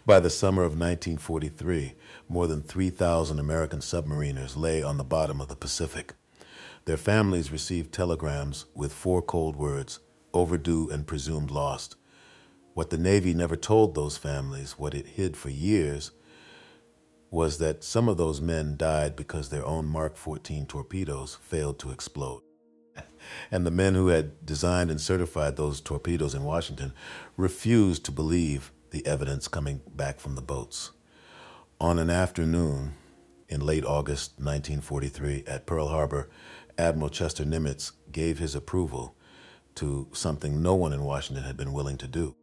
By the summer of 1943, more than 3,000 American submariners lay on the bottom of the Pacific. Their families received telegrams with 4 cold words: overdue and presumed lost. What the Navy never told those families, what it hid for years, was that some of those men died because their own Mark 14 torpedoes failed to explode. And the men who had designed and certified those torpedoes in Washington refused to believe the evidence coming back from the boats. On an afternoon in late August 1943 at Pearl Harbor, Admiral Chester Nimitz gave his approval to something no one in Washington had been willing to do.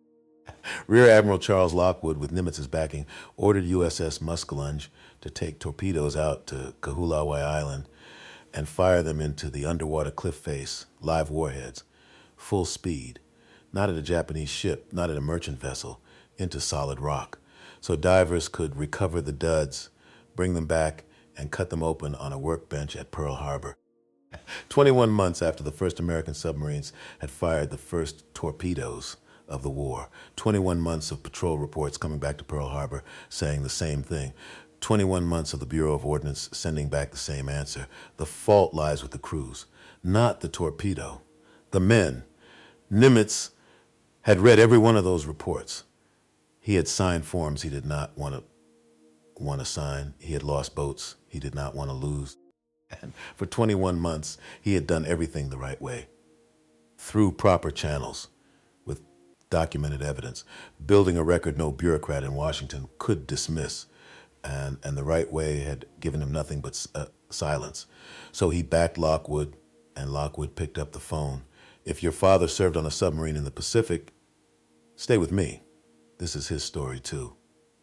Rear Admiral Charles Lockwood, with Nimitz's backing, ordered USS Muskellunge to take torpedoes out to Kahoolawe Island and fire them into the underwater cliff face, live warheads, full speed, not at a Japanese ship, not at a merchant vessel, into solid rock, so divers could recover the duds, bring them back, and cut them open on a workbench at Pearl Harbor. 21 months after the first American submarines had fired the first torpedoes of the war, 21 months of patrol reports coming back to Pearl Harbor saying the same thing, 21 months of the Bureau of Ordnance sending back the same answer. The fault lies with the crews, not the torpedo. The men. Nimitz had read every one of those reports. He had signed forms he did not want to sign. He had lost boats he did not want to lose. And for 21 months, he had done everything the right way, through proper channels, with documented evidence, building a record no bureaucrat in Washington could dismiss, and the right way had given him nothing but silence. So he backed Lockwood, and Lockwood picked up the phone. If your father served on a submarine in the Pacific, stay with me. This is his story too.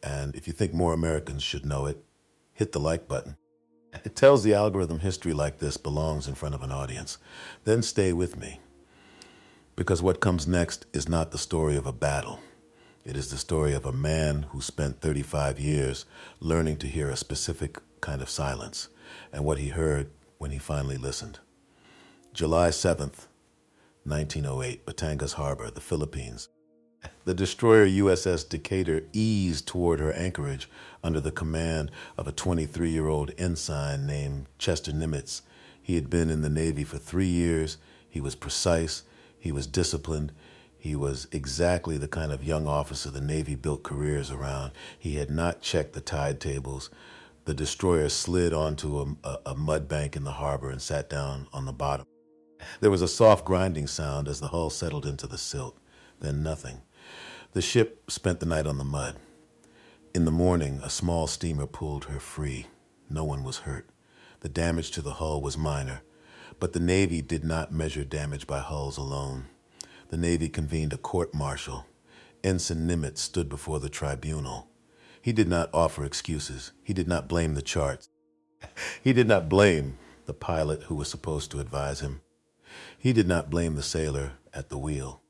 And if you think more Americans should know it, hit the like button. It tells the algorithm history like this belongs in front of an audience. Then stay with me. Because what comes next is not the story of a battle. It is the story of a man who spent 35 years learning to hear a specific kind of silence, and what he heard when he finally listened. July 7th, 1908, Batangas Harbor, the Philippines. The destroyer USS Decatur eased toward her anchorage under the command of a 23-year-old ensign named Chester Nimitz. He had been in the Navy for 3 years. He was precise. He was disciplined. He was exactly the kind of young officer the Navy built careers around. He had not checked the tide tables. The destroyer slid onto a mud bank in the harbor and sat down on the bottom. There was a soft grinding sound as the hull settled into the silt. Then nothing. The ship spent the night on the mud. In the morning, a small steamer pulled her free. No one was hurt. The damage to the hull was minor, but the Navy did not measure damage by hulls alone. The Navy convened a court-martial. Ensign Nimitz stood before the tribunal. He did not offer excuses. He did not blame the charts. He did not blame the pilot who was supposed to advise him. He did not blame the sailor at the wheel.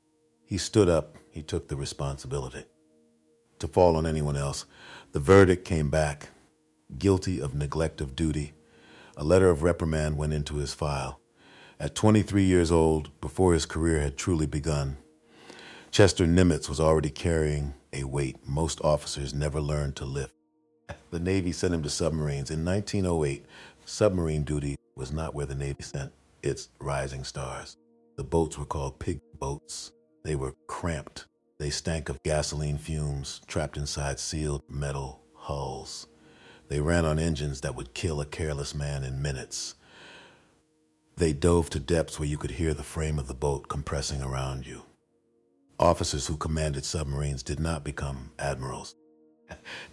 He stood up. He took the responsibility. To fall on anyone else, the verdict came back. Guilty of neglect of duty. A letter of reprimand went into his file. At 23 years old, before his career had truly begun, Chester Nimitz was already carrying a weight most officers never learned to lift. The Navy sent him to submarines. In 1908, submarine duty was not where the Navy sent its rising stars. The boats were called pig boats. They were cramped. They stank of gasoline fumes, trapped inside sealed metal hulls. They ran on engines that would kill a careless man in minutes. They dove to depths where you could hear the frame of the boat compressing around you. Officers who commanded submarines did not become admirals.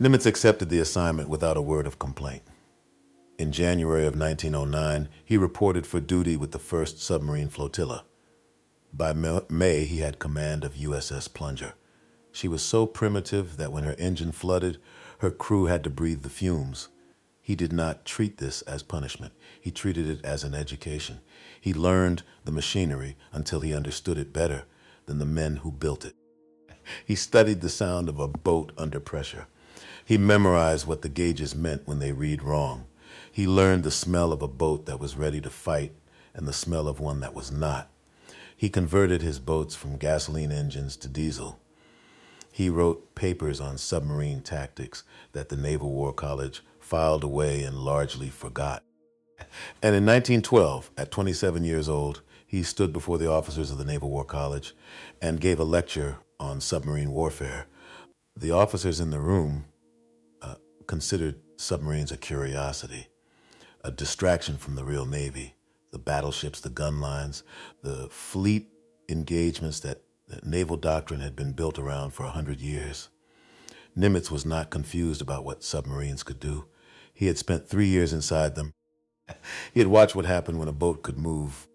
Nimitz accepted the assignment without a word of complaint. In January of 1909, he reported for duty with the 1st Submarine Flotilla. By May, he had command of USS Plunger. She was so primitive that when her engine flooded, her crew had to breathe the fumes. He did not treat this as punishment. He treated it as an education. He learned the machinery until he understood it better than the men who built it. He studied the sound of a boat under pressure. He memorized what the gauges meant when they read wrong. He learned the smell of a boat that was ready to fight and the smell of one that was not. He converted his boats from gasoline engines to diesel. He wrote papers on submarine tactics that the Naval War College filed away and largely forgot. And in 1912, at 27 years old, he stood before the officers of the Naval War College and gave a lecture on submarine warfare. The officers in the room considered submarines a curiosity, a distraction from the real Navy, the battleships, the gun lines, the fleet engagements that naval doctrine had been built around for 100 years. Nimitz was not confused about what submarines could do. He had spent 3 years inside them. He had watched what happened when a boat could move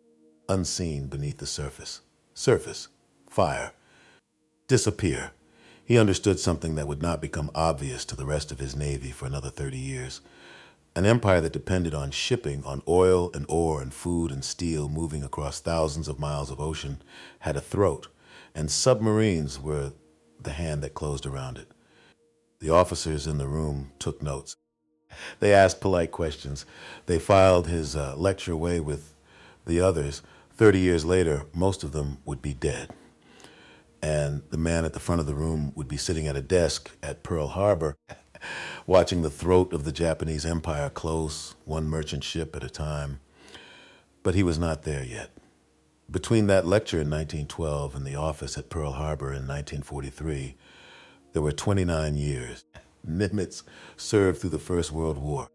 unseen beneath the surface. Surface, fire, disappear. He understood something that would not become obvious to the rest of his Navy for another 30 years. An empire that depended on shipping, on oil and ore and food and steel moving across thousands of miles of ocean, had a throat, and submarines were the hand that closed around it. The officers in the room took notes. They asked polite questions. They filed his lecture away with the others. 30 years later, most of them would be dead. And the man at the front of the room would be sitting at a desk at Pearl Harbor, watching the throat of the Japanese Empire close, one merchant ship at a time. But he was not there yet. Between that lecture in 1912 and the office at Pearl Harbor in 1943, there were 29 years. Nimitz served through the First World War.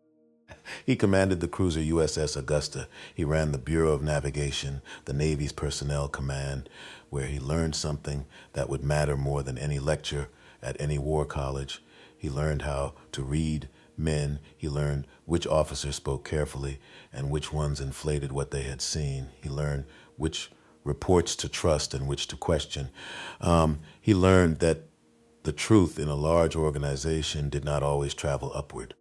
He commanded the cruiser USS Augusta. He ran the Bureau of Navigation, the Navy's personnel command, where he learned something that would matter more than any lecture at any war college. He learned how to read men. He learned which officers spoke carefully and which ones inflated what they had seen. He learned which reports to trust and which to question. He learned that the truth in a large organization did not always travel upward.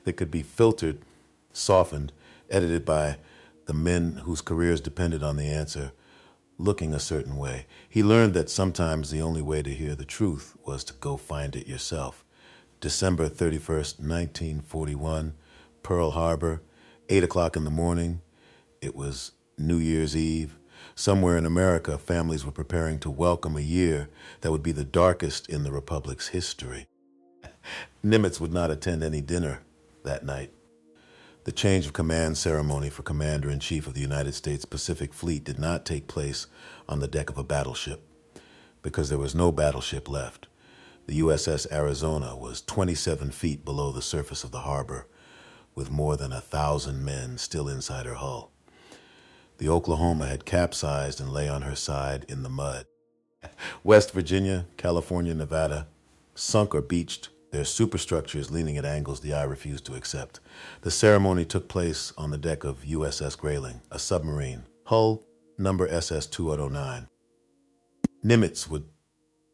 They could be filtered, softened, edited by the men whose careers depended on the answer looking a certain way. He learned that sometimes the only way to hear the truth was to go find it yourself. December 31st, 1941, Pearl Harbor, 8 o'clock in the morning. It was New Year's Eve. Somewhere in America, families were preparing to welcome a year that would be the darkest in the Republic's history. Nimitz would not attend any dinner that night. The change of command ceremony for Commander-in-Chief of the United States Pacific Fleet did not take place on the deck of a battleship, because there was no battleship left. The USS Arizona was 27 feet below the surface of the harbor, with more than 1,000 men still inside her hull. The Oklahoma had capsized and lay on her side in the mud. West Virginia, California, Nevada, sunk or beached, their superstructures leaning at angles the eye refused to accept. The ceremony took place on the deck of USS Grayling, a submarine, hull number SS-2009. Nimitz would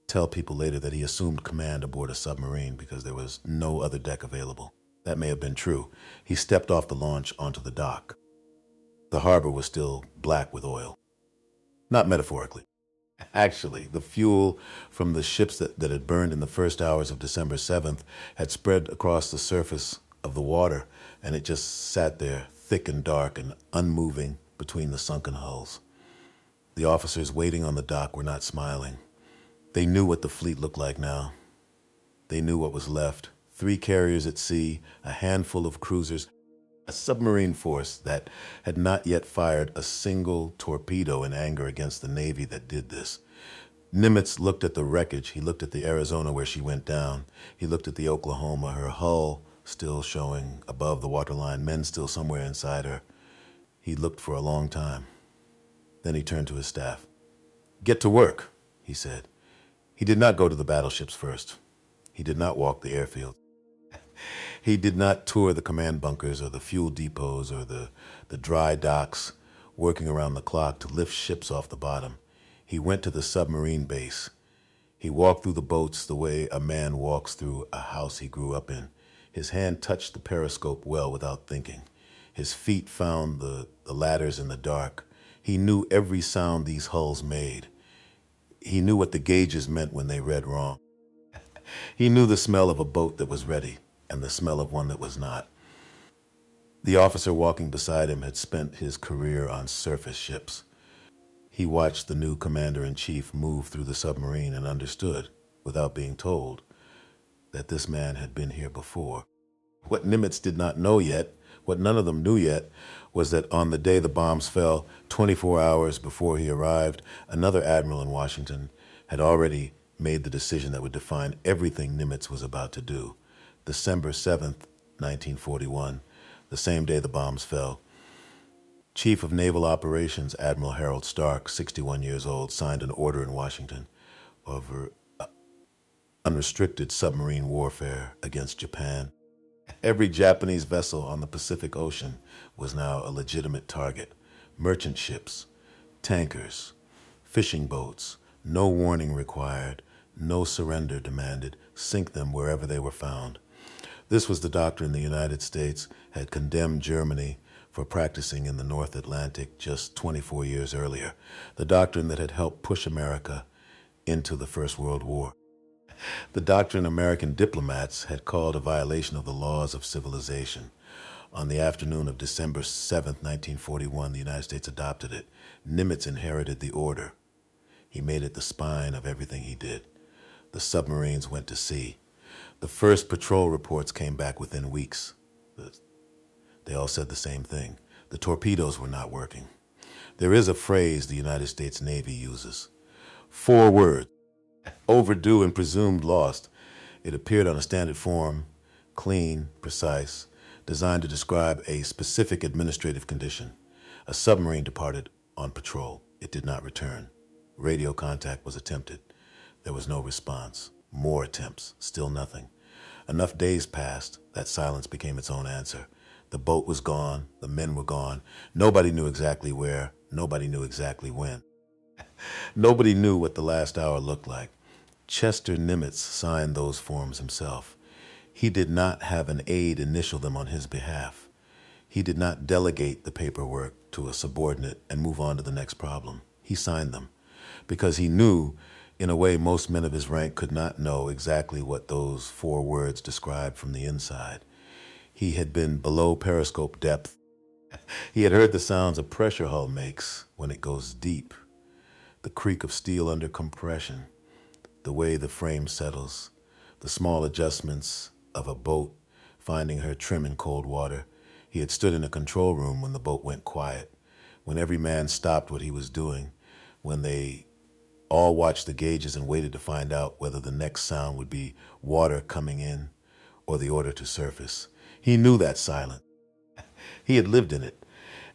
tell people later that he assumed command aboard a submarine because there was no other deck available. That may have been true. He stepped off the launch onto the dock. The harbor was still black with oil. Not metaphorically. Actually, the fuel from the ships that had burned in the first hours of December 7th had spread across the surface of the water, and it just sat there, thick and dark and unmoving between the sunken hulls. The officers waiting on the dock were not smiling. They knew what the fleet looked like now. They knew what was left. 3 carriers at sea, a handful of cruisers, a submarine force that had not yet fired a single torpedo in anger against the Navy that did this. Nimitz looked at the wreckage. He looked at the Arizona where she went down. He looked at the Oklahoma, her hull still showing above the waterline, men still somewhere inside her. He looked for a long time. Then he turned to his staff. "Get to work," he said. He did not go to the battleships first. He did not walk the airfield. He did not tour the command bunkers or the fuel depots or the dry docks, working around the clock to lift ships off the bottom. He went to the submarine base. He walked through the boats the way a man walks through a house he grew up in. His hand touched the periscope well without thinking. His feet found the ladders in the dark. He knew every sound these hulls made. He knew what the gauges meant when they read wrong. He knew the smell of a boat that was ready and the smell of one that was not. The officer walking beside him had spent his career on surface ships. He watched the new commander-in-chief move through the submarine and understood, without being told that this man had been here before. What Nimitz did not know yet, what none of them knew yet, was that on the day the bombs fell, 24 hours before he arrived, another admiral in Washington had already made the decision that would define everything Nimitz was about to do. December 7th, 1941, the same day the bombs fell, Chief of Naval Operations Admiral Harold Stark, 61 years old, signed an order in Washington over unrestricted submarine warfare against Japan. Every Japanese vessel on the Pacific Ocean was now a legitimate target. Merchant ships, tankers, fishing boats, no warning required, no surrender demanded, sink them wherever they were found. This was the doctrine the United States had condemned Germany for practicing in the North Atlantic just 24 years earlier, the doctrine that had helped push America into the First World War. The doctrine American diplomats had called a violation of the laws of civilization. On the afternoon of December 7, 1941, the United States adopted it. Nimitz inherited the order. He made it the spine of everything he did. The submarines went to sea. The first patrol reports came back within weeks. They all said the same thing. The torpedoes were not working. There is a phrase the United States Navy uses. 4 words. Overdue and presumed lost. It appeared on a standard form, clean, precise, designed to describe a specific administrative condition. A submarine departed on patrol. It did not return. Radio contact was attempted. There was no response. More attempts. Still nothing. Enough days passed that silence became its own answer. The boat was gone. The men were gone. Nobody knew exactly where. Nobody knew exactly when. Nobody knew what the last hour looked like. Chester Nimitz signed those forms himself. He did not have an aide initial them on his behalf. He did not delegate the paperwork to a subordinate and move on to the next problem. He signed them because he knew, in a way most men of his rank could not know exactly what those 4 words described from the inside. He had been below periscope depth. He had heard the sounds a pressure hull makes when it goes deep, the creak of steel under compression, the way the frame settles, the small adjustments of a boat finding her trim in cold water. He had stood in a control room when the boat went quiet, when every man stopped what he was doing, when they all watched the gauges and waited to find out whether the next sound would be water coming in or the order to surface. He knew that silence. He had lived in it.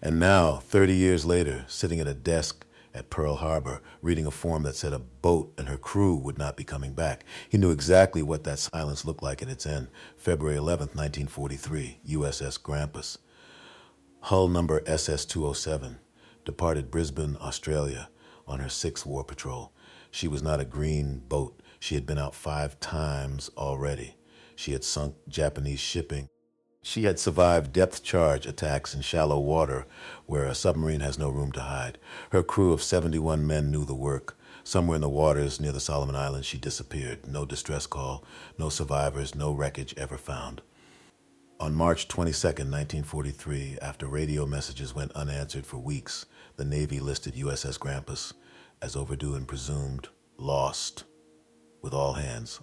And now, 30 years later, sitting at a desk at Pearl Harbor, reading a form that said a boat and her crew would not be coming back. He knew exactly what that silence looked like at its end. February 11th, 1943, USS Grampus. Hull number SS-207, departed Brisbane, Australia, on her 6th war patrol. She was not a green boat. She had been out 5 times already. She had sunk Japanese shipping. She had survived depth charge attacks in shallow water where a submarine has no room to hide. Her crew of 71 men knew the work. Somewhere in the waters near the Solomon Islands, she disappeared. No distress call, no survivors, no wreckage ever found. On March 22nd, 1943, after radio messages went unanswered for weeks, the Navy listed USS Grampus as overdue and presumed lost, with all hands,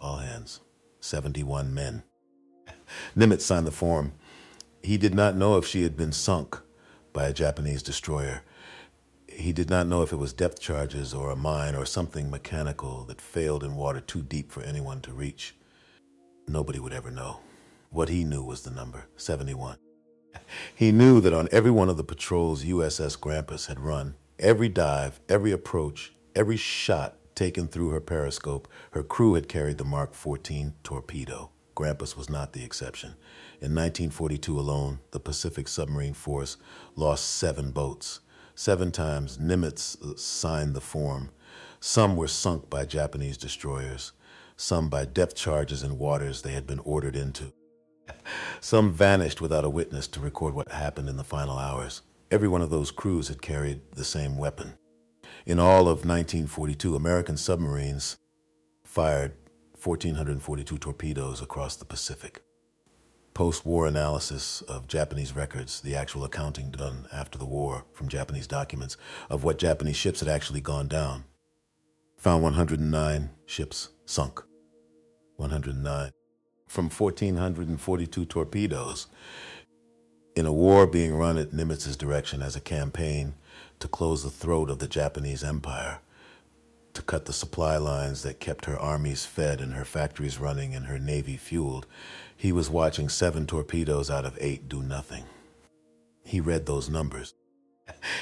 71 men. Nimitz signed the form. He did not know if she had been sunk by a Japanese destroyer. He did not know if it was depth charges or a mine or something mechanical that failed in water too deep for anyone to reach. Nobody would ever know. What he knew was the number, 71. He knew that on every one of the patrols USS Grampus had run, every dive, every approach, every shot taken through her periscope, her crew had carried the Mark 14 torpedo. Grampus was not the exception. In 1942 alone, the Pacific Submarine Force lost 7 boats. 7 times Nimitz signed the form. Some were sunk by Japanese destroyers, some by depth charges in waters they had been ordered into. Some vanished without a witness to record what happened in the final hours. Every one of those crews had carried the same weapon. In all of 1942, American submarines fired 1,442 torpedoes across the Pacific. Post-war analysis of Japanese records, the actual accounting done after the war from Japanese documents of what Japanese ships had actually gone down, found 109 ships sunk. 109. From 1,442 torpedoes, in a war being run at Nimitz's direction as a campaign to close the throat of the Japanese Empire, to cut the supply lines that kept her armies fed and her factories running and her navy fueled, he was watching 7 torpedoes out of 8 do nothing. He read those numbers.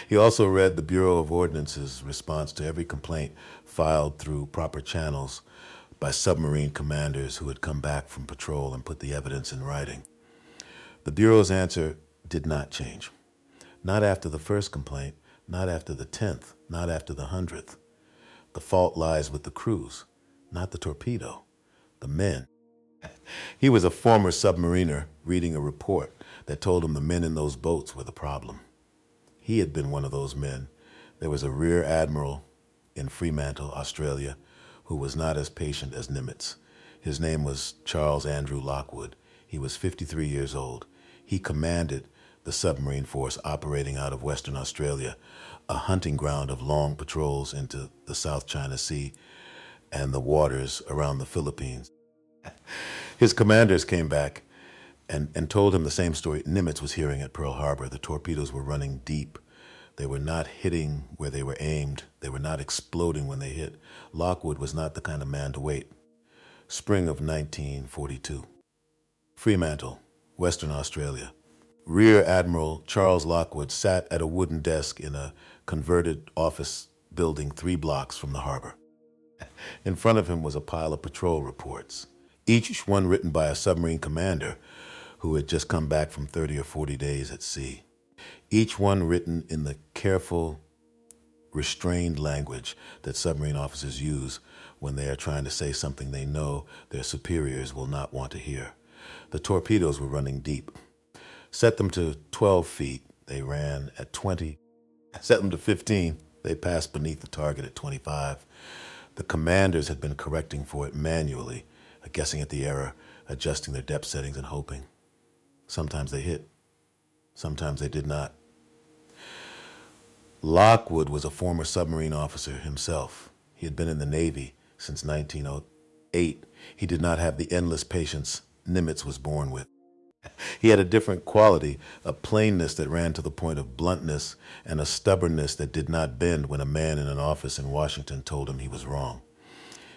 He also read the Bureau of Ordnance's response to every complaint filed through proper channels by submarine commanders who had come back from patrol and put the evidence in writing. The Bureau's answer did not change. Not after the first complaint, not after the 10th, not after the 100th. The fault lies with the crews, not the torpedo, the men. He was a former submariner reading a report that told him the men in those boats were the problem. He had been one of those men. There was a rear admiral in Fremantle, Australia, who was not as patient as Nimitz. His name was Charles Andrew Lockwood. He was 53 years old. He commanded the submarine force operating out of Western Australia, a hunting ground of long patrols into the South China Sea and the waters around the Philippines. His commanders came back and told him the same story Nimitz was hearing at Pearl Harbor. The torpedoes were running deep. They were not hitting where they were aimed. They were not exploding when they hit. Lockwood was not the kind of man to wait. Spring of 1942. Fremantle, Western Australia. Rear Admiral Charles Lockwood sat at a wooden desk in a converted office building 3 blocks from the harbor. In front of him was a pile of patrol reports, each one written by a submarine commander who had just come back from 30 or 40 days at sea. Each one written in the careful, restrained language that submarine officers use when they are trying to say something they know their superiors will not want to hear. The torpedoes were running deep. Set them to 12 feet, they ran at 20. Set them to 15, they passed beneath the target at 25. The commanders had been correcting for it manually, guessing at the error, adjusting their depth settings and hoping. Sometimes they hit, sometimes they did not. Lockwood was a former submarine officer himself. He had been in the Navy since 1908. He did not have the endless patience Nimitz was born with. He had a different quality, a plainness that ran to the point of bluntness and a stubbornness that did not bend when a man in an office in Washington told him he was wrong.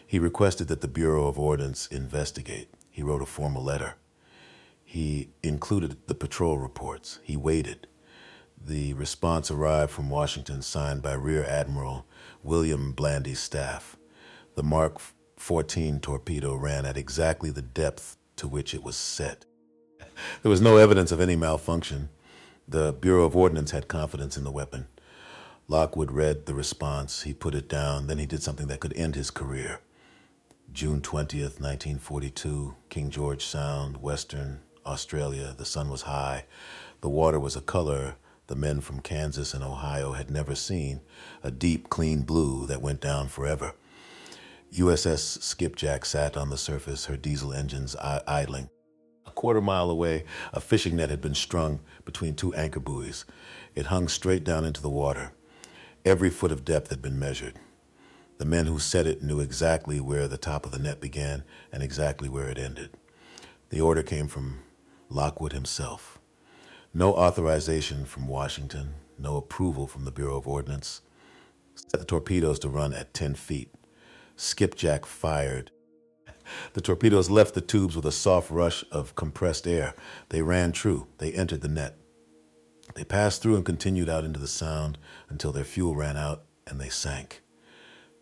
He requested that the Bureau of Ordnance investigate. He wrote a formal letter. He included the patrol reports. He waited. The response arrived from Washington, signed by Rear Admiral William Blandy's staff. The Mark 14 torpedo ran at exactly the depth to which it was set. There was no evidence of any malfunction. The Bureau of Ordnance had confidence in the weapon. Lockwood read the response. He put it down. Then he did something that could end his career. June 20th, 1942, King George Sound, Western Australia. The sun was high. The water was a color the men from Kansas and Ohio had never seen, a deep, clean blue that went down forever. USS Skipjack sat on the surface, her diesel engines idling. A quarter-mile away, a fishing net had been strung between 2 anchor buoys. It hung straight down into the water. Every foot of depth had been measured. The men who set it knew exactly where the top of the net began and exactly where it ended. The order came from Lockwood himself. No authorization from Washington, no approval from the Bureau of Ordnance. Set the torpedoes to run at 10 feet. Skipjack fired. The torpedoes left the tubes with a soft rush of compressed air. They ran true. They entered the net. They passed through and continued out into the Sound until their fuel ran out and they sank.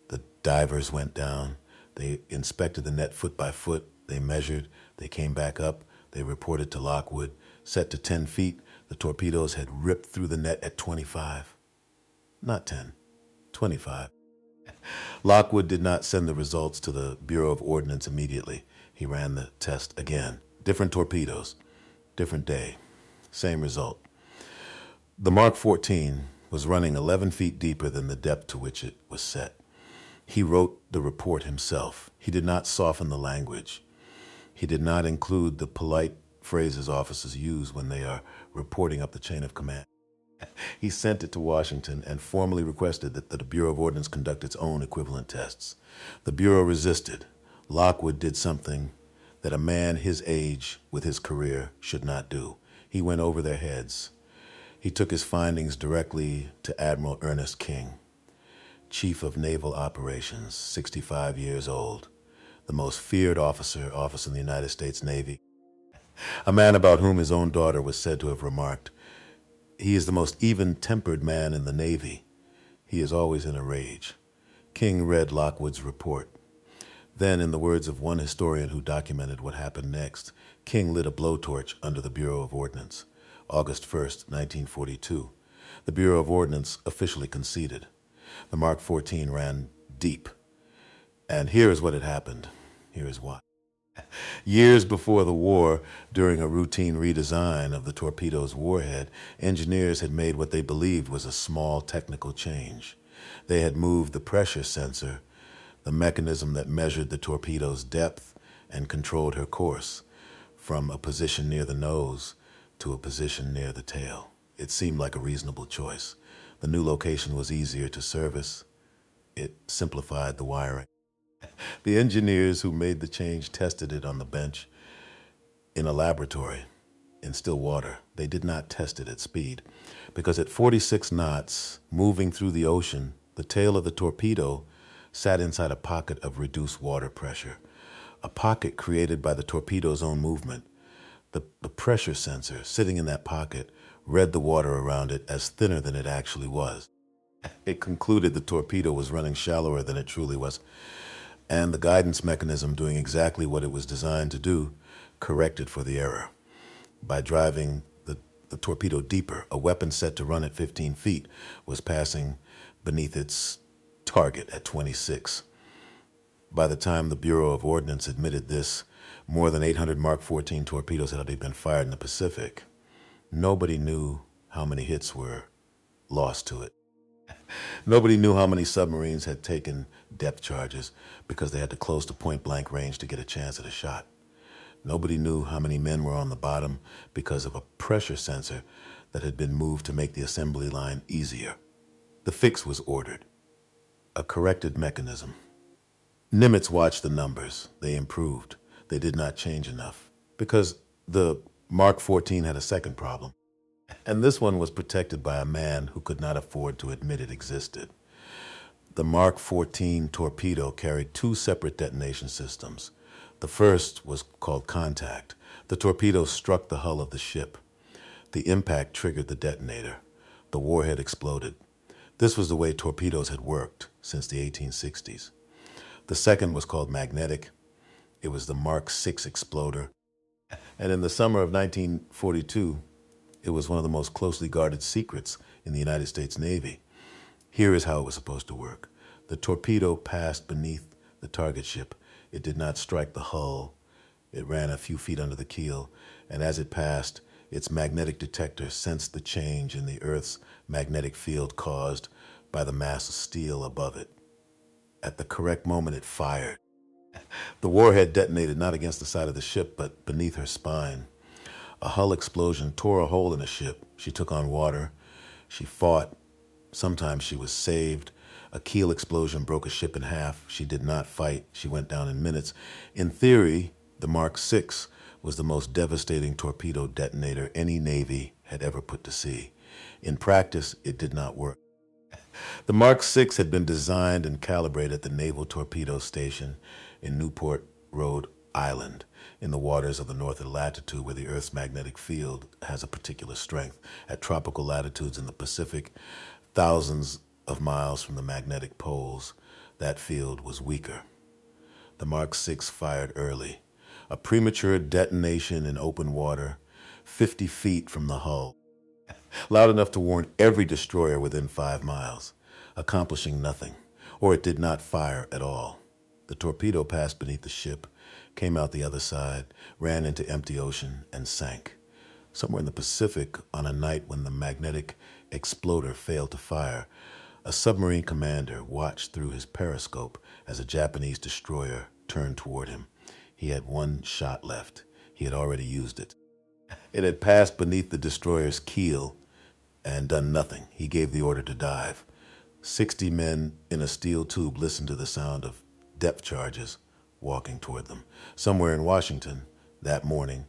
The divers went down. They inspected the net foot by foot. They measured. They came back up. They reported to Lockwood. Set to 10 feet, the torpedoes had ripped through the net at 25. Not 10, 25. Lockwood did not send the results to the Bureau of Ordnance immediately. He ran the test again. Different torpedoes, different day, same result. The Mark 14 was running 11 feet deeper than the depth to which it was set. He wrote the report himself. He did not soften the language. He did not include the polite phrases officers use when they are reporting up the chain of command. He sent it to Washington and formally requested that the Bureau of Ordnance conduct its own equivalent tests. The Bureau resisted. Lockwood did something that a man his age with his career should not do. He went over their heads. He took his findings directly to Admiral Ernest King, Chief of Naval Operations, 65 years old, the most feared officer in the United States Navy, a man about whom his own daughter was said to have remarked, "He is the most even-tempered man in the Navy. He is always in a rage." King read Lockwood's report. Then, in the words of one historian who documented what happened next, King lit a blowtorch under the Bureau of Ordnance. August 1st, 1942. The Bureau of Ordnance officially conceded. The Mark 14 ran deep. And here is what had happened. Here is why. Years before the war, during a routine redesign of the Torpedo's warhead, engineers had made what they believed was a small technical change. They had moved the pressure sensor, the mechanism that measured the torpedo's depth and controlled her course, from a position near the nose to a position near the tail. It seemed like a reasonable choice. The new location was easier to service. It simplified the wiring. The engineers who made the change tested it on the bench in a laboratory in still water. They did not test it at speed, because at 46 knots, moving through the ocean, the tail of the torpedo sat inside a pocket of reduced water pressure, a pocket created by the torpedo's own movement. The pressure sensor sitting in that pocket read the water around it as thinner than it actually was. It concluded the torpedo was running shallower than it truly was, and the guidance mechanism, doing exactly what it was designed to do, corrected for the error. By driving the torpedo deeper, a weapon set to run at 15 feet was passing beneath its target at 26. By the time the Bureau of Ordnance admitted this, more than 800 Mark 14 torpedoes had already been fired in the Pacific. Nobody knew how many hits were lost to it. Nobody knew how many submarines had taken depth charges because they had to close to point-blank range to get a chance at a shot. Nobody knew how many men were on the bottom because of a pressure sensor that had been moved to make the assembly line easier. The fix was ordered. A corrected mechanism. Nimitz watched the numbers. They improved. They did not change enough, because the Mark 14 had a second problem. And this one was protected by a man who could not afford to admit it existed. The Mark 14 torpedo carried two separate detonation systems. The first was called contact. The torpedo struck the hull of the ship. The impact triggered the detonator. The warhead exploded. This was the way torpedoes had worked since the 1860s. The second was called magnetic. It was the Mark 6 exploder. And in the summer of 1942, it was one of the most closely guarded secrets in the United States Navy. Here is how it was supposed to work. The torpedo passed beneath the target ship. It did not strike the hull. It ran a few feet under the keel, and as it passed, its magnetic detector sensed the change in the Earth's magnetic field caused by the mass of steel above it. At the correct moment, it fired. The warhead detonated not against the side of the ship, but beneath her spine. A hull explosion tore a hole in the ship. She took on water. She fought. Sometimes she was saved. A keel explosion broke a ship in half. She did not fight. She went down in minutes. In theory, the Mark 6 was the most devastating torpedo detonator any Navy had ever put to sea. In practice, it did not work. The Mark 6 had been designed and calibrated at the Naval Torpedo Station in Newport, Rhode Island, in the waters of the north latitude where the Earth's magnetic field has a particular strength. At tropical latitudes in the Pacific, thousands of miles from the magnetic poles, that field was weaker. The Mark 6 fired early. A premature detonation in open water, 50 feet from the hull, loud enough to warn every destroyer within 5 miles, accomplishing nothing, or it did not fire at all. The torpedo passed beneath the ship, came out the other side, ran into empty ocean, and sank. Somewhere in the Pacific, on a night when the magnetic exploder failed to fire, a submarine commander watched through his periscope as a Japanese destroyer turned toward him. He had one shot left. He had already used it. It had passed beneath the destroyer's keel and done nothing. He gave the order to dive. 60 men in a steel tube listened to the sound of depth charges walking toward them. Somewhere in Washington that morning,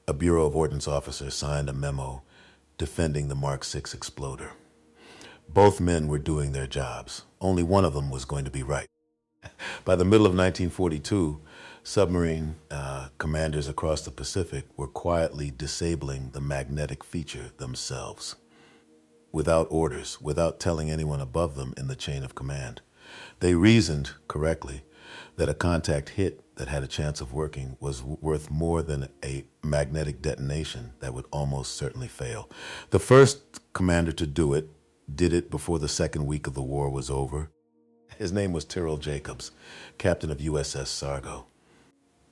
a Bureau of Ordnance officer signed a memo defending the Mark VI exploder. Both men were doing their jobs. Only one of them was going to be right. By the middle of 1942, submarine commanders across the Pacific were quietly disabling the magnetic feature themselves, without orders, without telling anyone above them in the chain of command. They reasoned correctly that a contact hit that had a chance of working was worth more than a magnetic detonation that would almost certainly fail. The first commander to do it did it before the second week of the war was over. His name was Tyrrell Jacobs, captain of USS Sargo.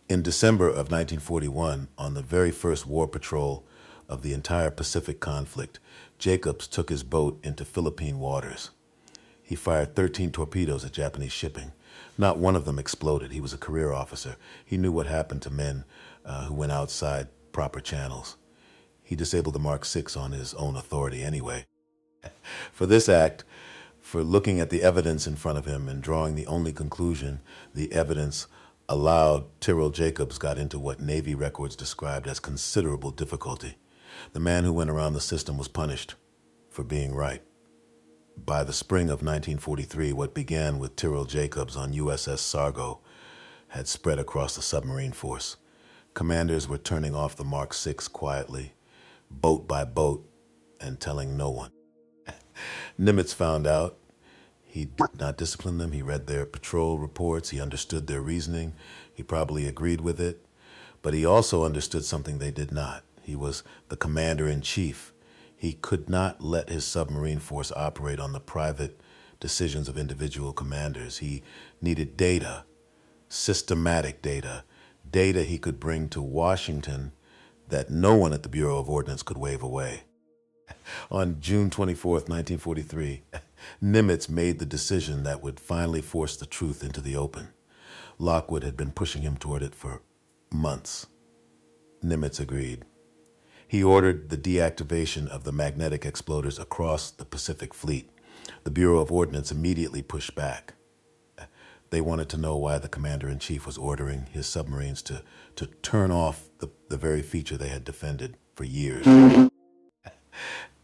In December of 1941, on the very first war patrol of the entire Pacific conflict, Jacobs took his boat into Philippine waters. He fired 13 torpedoes at Japanese shipping. Not one of them exploded. He was a career officer. He knew what happened to men who went outside proper channels. He disabled the Mark VI on his own authority anyway. For this act, for looking at the evidence in front of him and drawing the only conclusion the evidence allowed, Tyrrell Jacobs got into what Navy records described as considerable difficulty. The man who went around the system was punished for being right. By the spring of 1943, what began with Tyrrell Jacobs on USS Sargo had spread across the submarine force. Commanders were turning off the Mark VI quietly, boat by boat, and telling no one. Nimitz found out. He did not discipline them. He read their patrol reports. He understood their reasoning. He probably agreed with it. But he also understood something they did not. He was the commander-in-chief. He could not let his submarine force operate on the private decisions of individual commanders. He needed data, systematic data, data he could bring to Washington that no one at the Bureau of Ordnance could wave away. On June 24th, 1943, Nimitz made the decision that would finally force the truth into the open. Lockwood had been pushing him toward it for months. Nimitz agreed. He ordered the deactivation of the magnetic exploders across the Pacific Fleet. The Bureau of Ordnance immediately pushed back. They wanted to know why the commander-in-chief was ordering his submarines to turn off the very feature they had defended for years.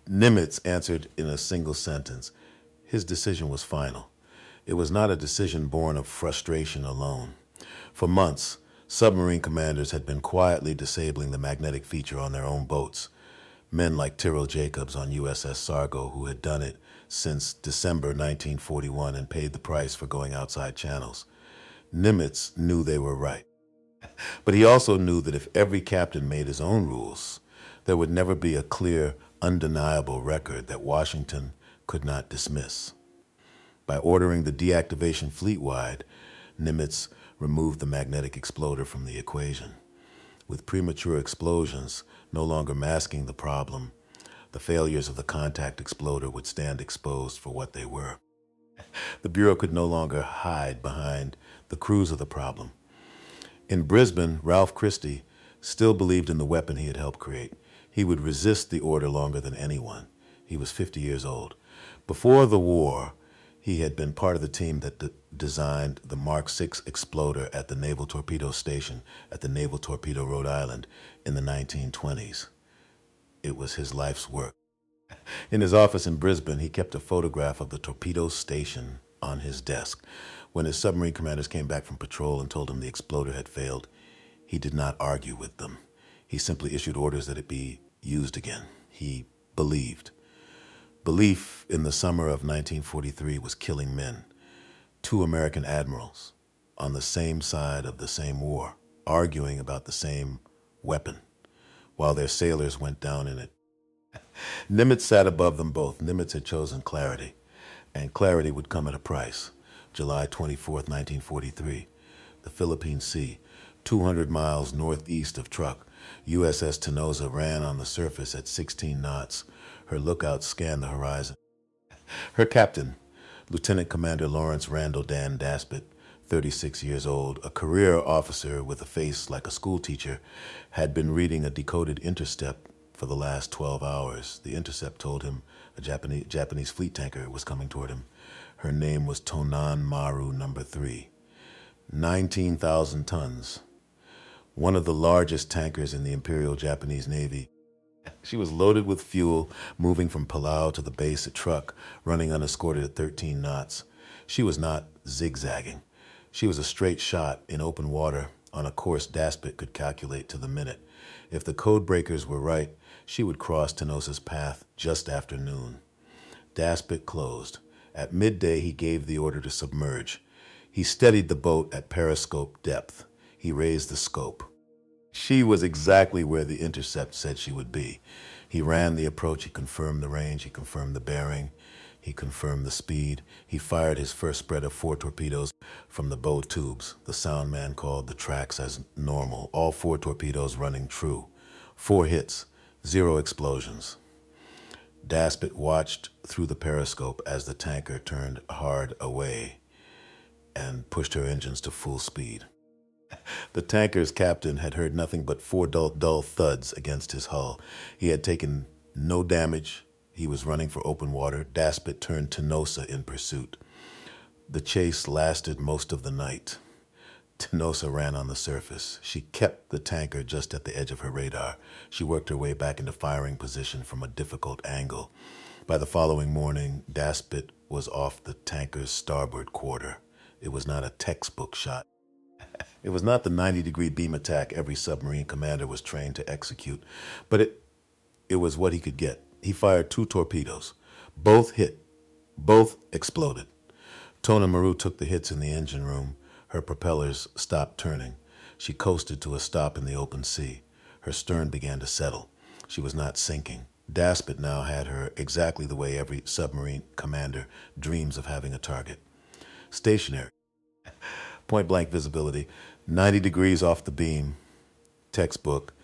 Nimitz answered in a single sentence. His decision was final. It was not a decision born of frustration alone. For months, submarine commanders had been quietly disabling the magnetic feature on their own boats. Men like Tyrrell Jacobs on USS Sargo, who had done it since December 1941 and paid the price for going outside channels. Nimitz knew they were right. But he also knew that if every captain made his own rules, there would never be a clear, undeniable record that Washington could not dismiss. By ordering the deactivation fleet-wide, Nimitz removed the magnetic exploder from the equation. With premature explosions no longer masking the problem, the failures of the contact exploder would stand exposed for what they were. The Bureau could no longer hide behind the cruise of the problem. In Brisbane, Ralph Christie still believed in the weapon he had helped create. He would resist the order longer than anyone. He was 50 years old. Before the war, he had been part of the team that designed the Mark VI exploder at the Naval Torpedo Station at the Naval Torpedo, Rhode Island in the 1920s. It was his life's work. In his office in Brisbane, he kept a photograph of the torpedo station on his desk. When his submarine commanders came back from patrol and told him the exploder had failed, he did not argue with them. He simply issued orders that it be used again. He believed. Belief in the summer of 1943 was killing men. 2 American admirals on the same side of the same war, arguing about the same weapon, while their sailors went down in it. Nimitz sat above them both. Nimitz had chosen clarity, and clarity would come at a price. July 24th, 1943, the Philippine Sea, 200 miles northeast of Truk. USS Tenosa ran on the surface at 16 knots. Her lookouts scanned the horizon. Her captain, Lieutenant Commander Lawrence Randall Dan Daspit, 36 years old, a career officer with a face like a schoolteacher, had been reading a decoded intercept for the last 12 hours. The intercept told him a Japanese fleet tanker was coming toward him. Her name was Tonan Maru No. 3. 19,000 tons. One of the largest tankers in the Imperial Japanese Navy. She was loaded with fuel, moving from Palau to the base, a truck running unescorted at 13 knots. She was not zigzagging. She was a straight shot in open water on a course Daspit could calculate to the minute. If the code breakers were right, she would cross Tenosa's path just after noon. Daspit closed. At midday, he gave the order to submerge. He steadied the boat at periscope depth. He raised the scope. She was exactly where the intercept said she would be. He ran the approach, he confirmed the range, he confirmed the bearing, he confirmed the speed. He fired his first spread of 4 torpedoes from the bow tubes. The sound man called the tracks as normal, all 4 torpedoes running true. 4 hits, 0 explosions. Daspit watched through the periscope as the tanker turned hard away and pushed her engines to full speed. The tanker's captain had heard nothing but 4 dull thuds against his hull. He had taken no damage. He was running for open water. Daspit turned Tenosa in pursuit. The chase lasted most of the night. Tenosa ran on the surface. She kept the tanker just at the edge of her radar. She worked her way back into firing position from a difficult angle. By the following morning, Daspit was off the tanker's starboard quarter. It was not a textbook shot. It was not the 90-degree beam attack every submarine commander was trained to execute, but it was what he could get. He fired 2 torpedoes. Both hit. Both exploded. Tonan Maru took the hits in the engine room. Her propellers stopped turning. She coasted to a stop in the open sea. Her stern began to settle. She was not sinking. Daspit now had her exactly the way every submarine commander dreams of having a target. Stationary. Point-blank visibility, 90 degrees off the beam, textbook.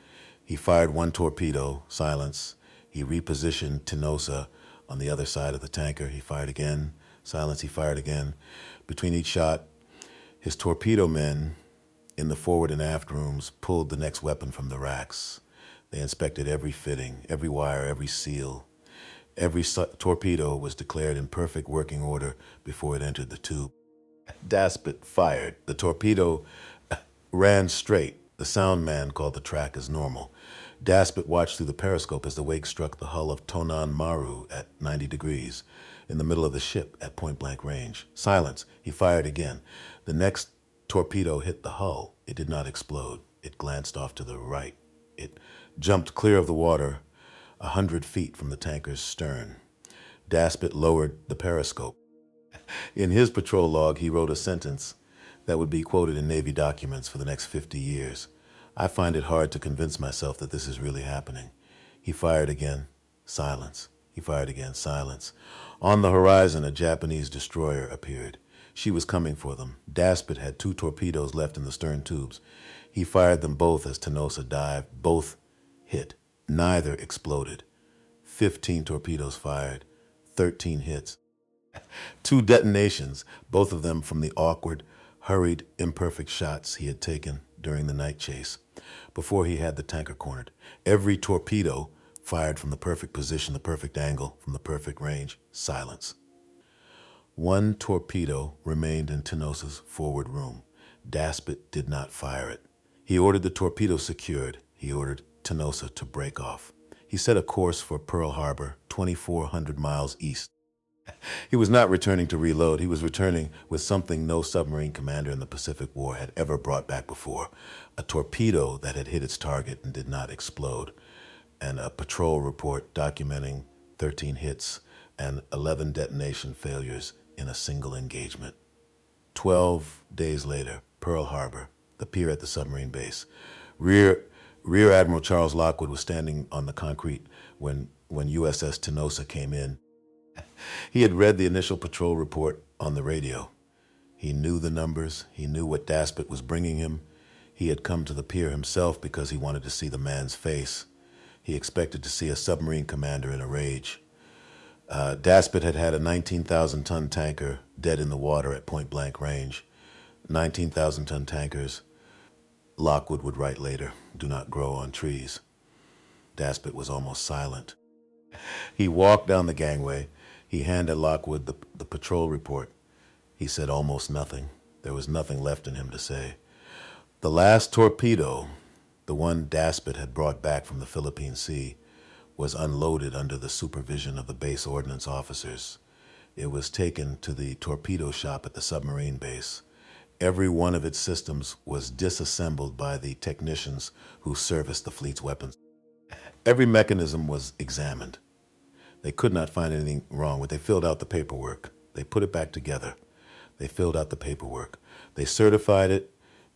He fired 1 torpedo, silence. He repositioned Tenosa on the other side of the tanker. He fired again, silence. He fired again. Between each shot, his torpedo men in the forward and aft rooms pulled the next weapon from the racks. They inspected every fitting, every wire, every seal. Every torpedo was declared in perfect working order before it entered the tube. Daspit fired. The torpedo ran straight. The sound man called the track as normal. Daspit watched through the periscope as the wake struck the hull of Tonan Maru at 90 degrees, in the middle of the ship at point-blank range. Silence. He fired again. The next torpedo hit the hull. It did not explode. It glanced off to the right. It jumped clear of the water 100 feet from the tanker's stern. Daspit lowered the periscope. In his patrol log, he wrote a sentence that would be quoted in Navy documents for the next 50 years. I find it hard to convince myself that this is really happening. He fired again. Silence. He fired again. Silence. On the horizon, a Japanese destroyer appeared. She was coming for them. Daspit had 2 torpedoes left in the stern tubes. He fired them both as Tenosa dived. Both hit. Neither exploded. 15 torpedoes fired. 13 hits. 2 detonations, both of them from the awkward, hurried, imperfect shots he had taken during the night chase, before he had the tanker cornered. Every torpedo fired from the perfect position, the perfect angle, from the perfect range. Silence. 1 torpedo remained in Tenosa's forward room. Daspit did not fire it. He ordered the torpedo secured. He ordered Tenosa to break off. He set a course for Pearl Harbor, 2,400 miles east. He was not returning to reload. He was returning with something no submarine commander in the Pacific War had ever brought back before: a torpedo that had hit its target and did not explode, and a patrol report documenting 13 hits and 11 detonation failures in a single engagement. 12 days later, Pearl Harbor, the pier at the submarine base. Rear Admiral Charles Lockwood was standing on the concrete when USS Tenosa came in. He had read the initial patrol report on the radio. He knew the numbers. He knew what Daspit was bringing him. He had come to the pier himself because he wanted to see the man's face. He expected to see a submarine commander in a rage. Daspit had had a 19,000-ton tanker dead in the water at point-blank range. 19,000-ton tankers, Lockwood would write later, do not grow on trees. Daspit was almost silent. He walked down the gangway. He handed Lockwood the patrol report. He said almost nothing. There was nothing left in him to say. The last torpedo, the one Daspit had brought back from the Philippine Sea, was unloaded under the supervision of the base ordnance officers. It was taken to the torpedo shop at the submarine base. Every one of its systems was disassembled by the technicians who serviced the fleet's weapons. Every mechanism was examined. They could not find anything wrong with it. They filled out the paperwork. They put it back together. They filled out the paperwork. They certified it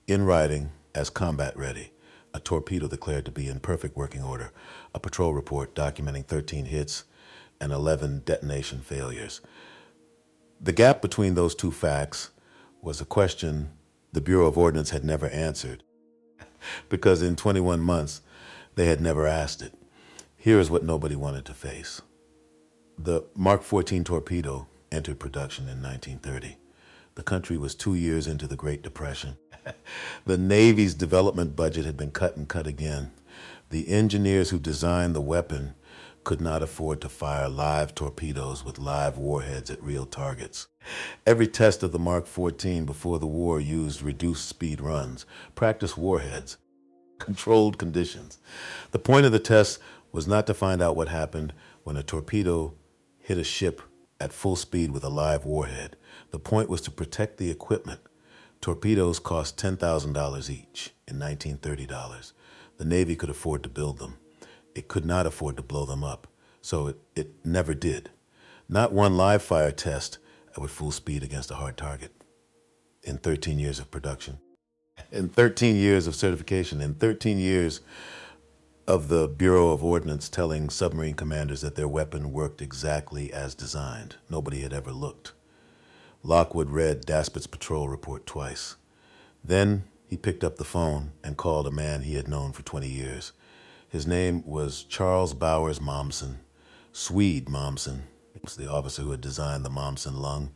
in writing as combat ready. A torpedo declared to be in perfect working order. A patrol report documenting 13 hits and 11 detonation failures. The gap between those two facts was a question the Bureau of Ordnance had never answered, because in 21 months they had never asked it. Here is what nobody wanted to face. The Mark 14 torpedo entered production in 1930. The country was 2 years into the Great Depression. The Navy's development budget had been cut and cut again. The engineers who designed the weapon could not afford to fire live torpedoes with live warheads at real targets. Every test of the Mark 14 before the war used reduced speed runs, practice warheads, controlled conditions. The point of the test was not to find out what happened when a torpedo hit a ship at full speed with a live warhead. The point was to protect the equipment. Torpedoes cost $10,000 each in 1930 dollars. The Navy could afford to build them. It could not afford to blow them up, so it never did. Not one live fire test with full speed against a hard target in 13 years of production, in 13 years of certification, in 13 years of the Bureau of Ordnance telling submarine commanders that their weapon worked exactly as designed. Nobody had ever looked. Lockwood read Daspit's patrol report twice. Then he picked up the phone and called a man he had known for 20 years. His name was Charles Bowers Mommsen, Swede Mommsen. He was the officer who had designed the Mommsen lung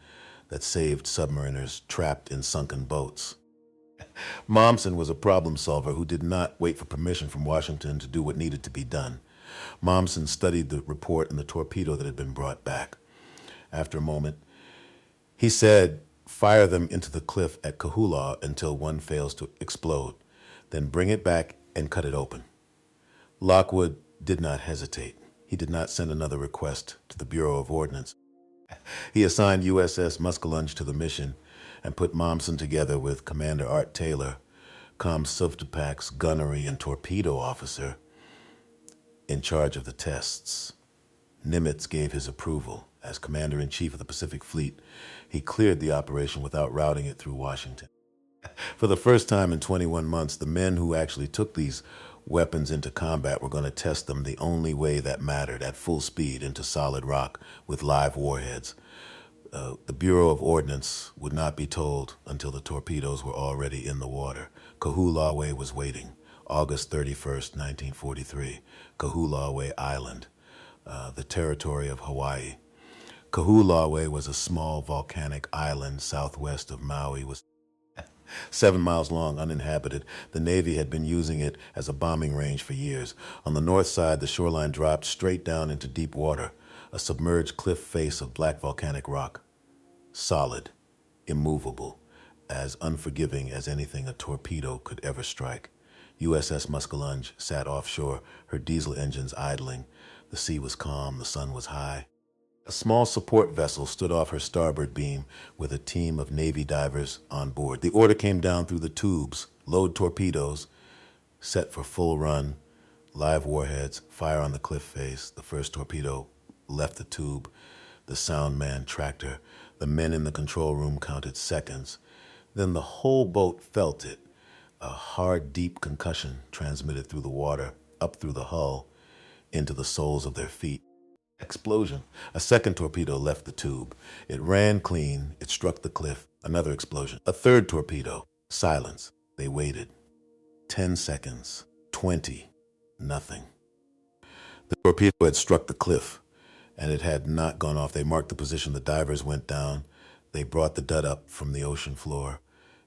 that saved submariners trapped in sunken boats. Mommsen was a problem solver who did not wait for permission from Washington to do what needed to be done. Mommsen studied the report and the torpedo that had been brought back. After a moment, he said, "Fire them into the cliff at Kahoolawe until one fails to explode. Then bring it back and cut it open." Lockwood did not hesitate. He did not send another request to the Bureau of Ordnance. He assigned USS Muskellunge to the mission and put Mommsen together with Commander Art Taylor, Comsubtopac's gunnery and torpedo officer, in charge of the tests. Nimitz gave his approval. As Commander-in-Chief of the Pacific Fleet, he cleared the operation without routing it through Washington. For the first time in 21 months, the men who actually took these weapons into combat were going to test them the only way that mattered, at full speed into solid rock with live warheads. The Bureau of Ordnance would not be told until the torpedoes were already in the water. Kahoolawe was waiting. August 31st, 1943. Kahoolawe Island, the territory of Hawaii. Kahoolawe was a small volcanic island southwest of Maui. It was 7 miles long, uninhabited. The Navy had been using it as a bombing range for years. On the north side, the shoreline dropped straight down into deep water, a submerged cliff face of black volcanic rock. Solid, immovable, as unforgiving as anything a torpedo could ever strike. USS Muskellunge sat offshore, her diesel engines idling. The sea was calm, the sun was high. A small support vessel stood off her starboard beam with a team of Navy divers on board. The order came down through the tubes: load torpedoes, set for full run, live warheads, fire on the cliff face. The first torpedo left the tube. The sound man tracked her. The men in the control room counted seconds. Then the whole boat felt it. A hard, deep concussion transmitted through the water, up through the hull, into the soles of their feet. Explosion. A second torpedo left the tube. It ran clean. It struck the cliff. Another explosion. A third torpedo. Silence. They waited. 10 seconds. 20. Nothing. The torpedo had struck the cliff, and it had not gone off. They marked the position. The divers went down. They brought the dud up from the ocean floor.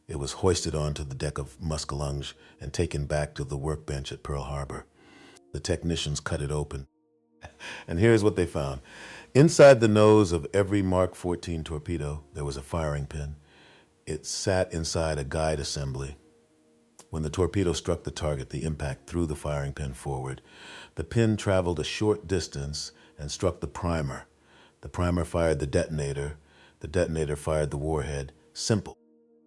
It was hoisted onto the deck of Muskellunge and taken back to the workbench at Pearl Harbor. The technicians cut it open. And here's what they found. Inside the nose of every Mark 14 torpedo, there was a firing pin. It sat inside a guide assembly. When the torpedo struck the target, the impact threw the firing pin forward. The pin traveled a short distance and struck the primer. The primer fired the detonator. The detonator fired the warhead. Simple.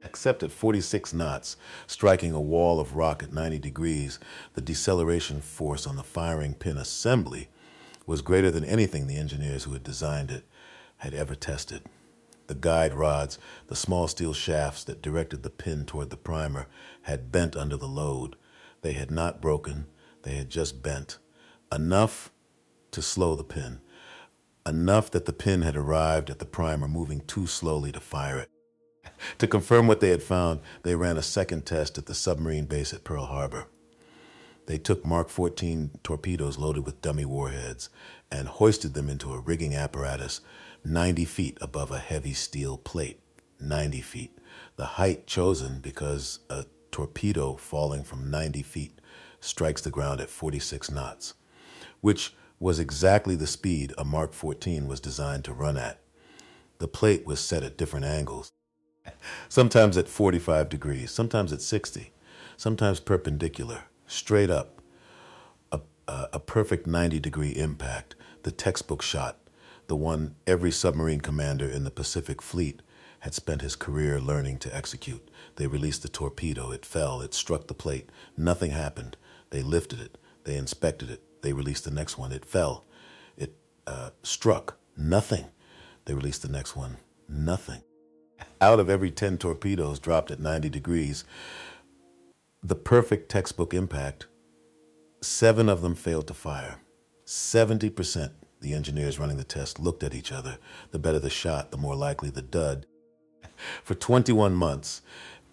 Except at 46 knots, striking a wall of rock at 90 degrees, the deceleration force on the firing pin assembly was greater than anything the engineers who had designed it had ever tested. The guide rods, the small steel shafts that directed the pin toward the primer, had bent under the load. They had not broken, they had just bent. Enough to slow the pin. Enough that the pin had arrived at the primer moving too slowly to fire it. To confirm what they had found, they ran a second test at the submarine base at Pearl Harbor. They took Mark 14 torpedoes loaded with dummy warheads and hoisted them into a rigging apparatus 90 feet above a heavy steel plate. 90 feet. The height chosen because a torpedo falling from 90 feet strikes the ground at 46 knots, which was exactly the speed a Mark 14 was designed to run at. The plate was set at different angles, sometimes at 45 degrees, sometimes at 60, sometimes perpendicular, straight up. A perfect 90-degree impact, the textbook shot, the one every submarine commander in the Pacific Fleet had spent his career learning to execute. They released the torpedo. It fell. It struck the plate. Nothing happened. They lifted it. They inspected it. They released the next one. It fell. It struck. Nothing. They released the next one. Nothing. Out of every 10 torpedoes dropped at 90 degrees, the perfect textbook impact, 7 of them failed to fire. 70%. The engineers running the test looked at each other. The better the shot, the more likely the dud. For 21 months,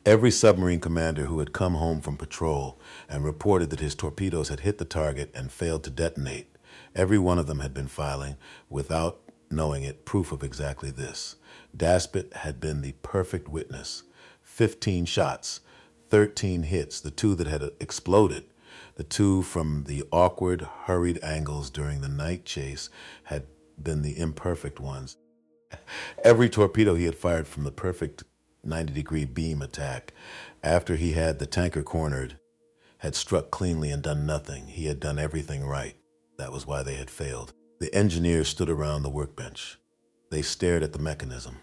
every submarine commander who had come home from patrol and reported that his torpedoes had hit the target and failed to detonate, every one of them had been filing, without knowing it, proof of exactly this. Daspit had been the perfect witness. 15 shots, 13 hits, the 2 that had exploded. The 2 from the awkward, hurried angles during the night chase had been the imperfect ones. Every torpedo he had fired from the perfect 90-degree beam attack, after he had the tanker cornered, had struck cleanly and done nothing. He had done everything right. That was why they had failed. The engineers stood around the workbench. They stared at the mechanism.